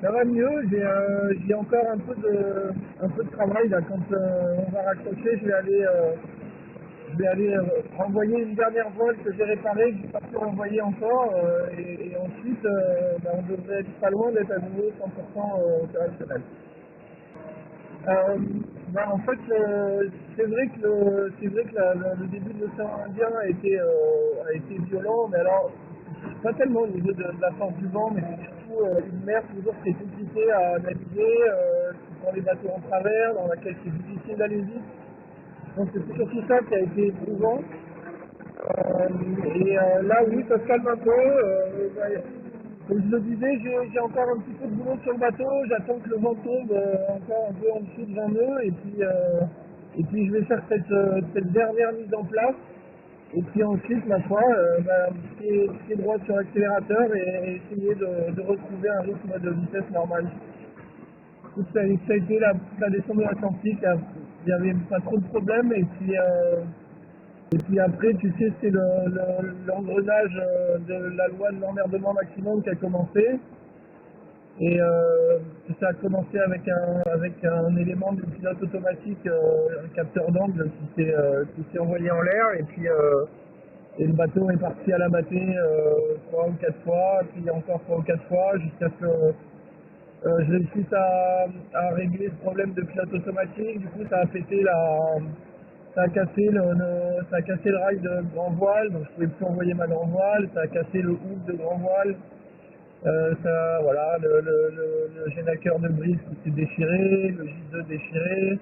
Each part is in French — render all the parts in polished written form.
Ça va mieux, j'ai encore un peu de travail là. Quand on va raccrocher, je vais aller renvoyer une dernière voile que j'ai réparée, que j'ai pas pu renvoyer encore, et ensuite, on devrait être pas loin d'être à nouveau 100% opérationnel. Euh, en fait, c'est vrai que le début de l'océan Indien a été violent, mais alors pas tellement au niveau de la force du vent, mais c'est surtout une mer toujours très compliquée à naviguer, qui prend les bateaux en travers, dans laquelle c'est difficile d'aller vite. Donc c'est surtout ça qui a été éprouvant. Là, oui, ça se calme un peu. Comme je le disais, j'ai encore un petit peu de boulot sur le bateau. J'attends que le vent tombe encore un peu en dessous de 20 nœuds. Et puis je vais faire cette dernière mise en place. Et puis ensuite, ma foi, pied droit sur l'accélérateur et essayer de retrouver un rythme de vitesse normal. Ça a été la descente de l'Atlantique. Il n'y avait pas trop de problèmes. Et puis après, tu sais, c'est l'engrenage de la loi de l'emmerdement maximum qui a commencé. Et ça a commencé avec un élément du pilote automatique, un capteur d'angle qui s'est envoyé en l'air. Et le bateau est parti à la bâtée 3 ou 4 fois, puis encore 3 ou 4 fois, jusqu'à ce que je réussisse à régler ce problème de pilote automatique. Du coup, ça a cassé le rail de grand voile, donc je pouvais plus envoyer ma grand voile. Ça a cassé le hook de grand voile. Voilà, le génaqueur de brise qui s'est déchiré, le J2 déchiré.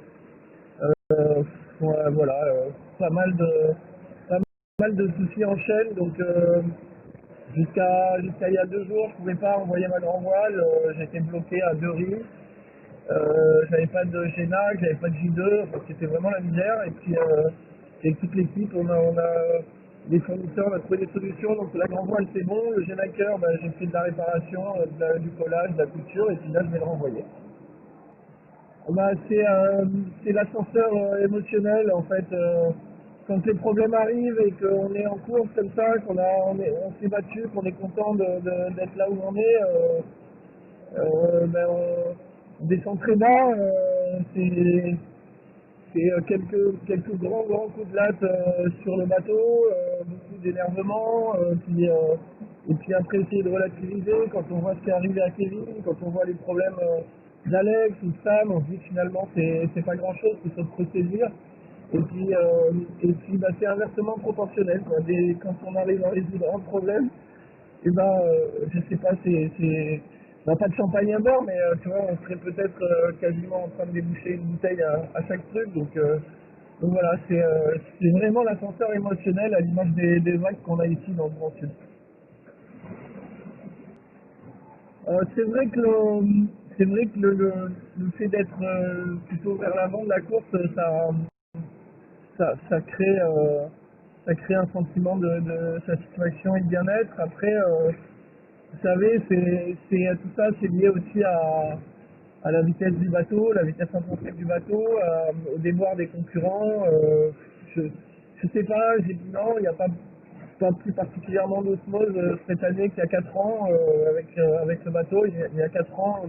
Euh, voilà, pas mal de soucis en chaîne. Donc jusqu'à il y a 2 jours, je pouvais pas envoyer ma grand voile. J'étais bloqué à 2 riz. J'avais pas de Génac, j'avais pas de J2, donc c'était vraiment la misère. Et puis avec toute l'équipe, les fournisseurs, on a trouvé des solutions. Donc la grand voile c'est bon, le Génaqueur, j'ai fait de la réparation, du collage, de la couture, et puis là je vais le renvoyer. C'est l'ascenseur émotionnel en fait. Quand les problèmes arrivent et qu'on est en course comme ça, on s'est battu, qu'on est content d'être là où on est, on descend très bas. C'est quelques grands coups de latte sur le bateau, beaucoup d'énervement, et puis après essayer de relativiser quand on voit ce qui est arrivé à Kevin, quand on voit les problèmes d'Alex ou de Sam, on se dit que finalement c'est pas grand chose, c'est sauf se saisir. Et puis c'est inversement proportionnel, quoi. Quand on arrive à résoudre un problème, je sais pas, on n'a pas de champagne à bord, mais tu vois, on serait peut-être quasiment en train de déboucher une bouteille à chaque truc. Donc voilà, c'est vraiment l'ascenseur émotionnel à l'image des vagues qu'on a ici dans le Grand Sud. C'est vrai que le fait d'être plutôt vers l'avant de la course, ça, ça crée, euh, ça crée un sentiment de satisfaction et de bien-être. Après, vous savez, tout ça, c'est lié aussi à la vitesse du bateau, la vitesse intrinsèque du bateau, au déboire des concurrents. Je, je sais pas, j'ai dit non, il n'y a pas plus particulièrement d'osmose cette année qu'il y a 4 ans avec le bateau. Il y a 4 ans,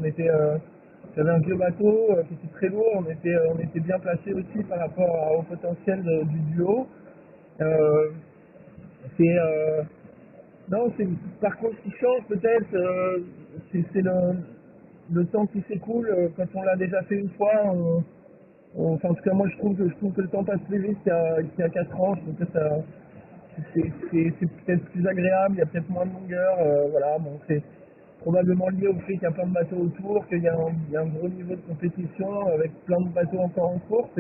j'avais un vieux bateau qui était très lourd, on était bien placé aussi par rapport au potentiel du duo. Euh, c'est, non, par contre, ce qui change peut-être, c'est le temps qui s'écoule. Quand on l'a déjà fait une fois, enfin, en tout cas, moi, je trouve que le temps passe plus vite qu'il y a 4 ans. Je trouve que c'est peut-être plus agréable, il y a peut-être moins de longueur. Voilà, bon, c'est probablement lié au fait qu'il y a plein de bateaux autour, il y a un gros niveau de compétition avec plein de bateaux encore en course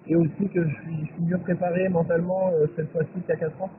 et aussi que je suis mieux préparé mentalement cette fois-ci qu'il y a 4 ans.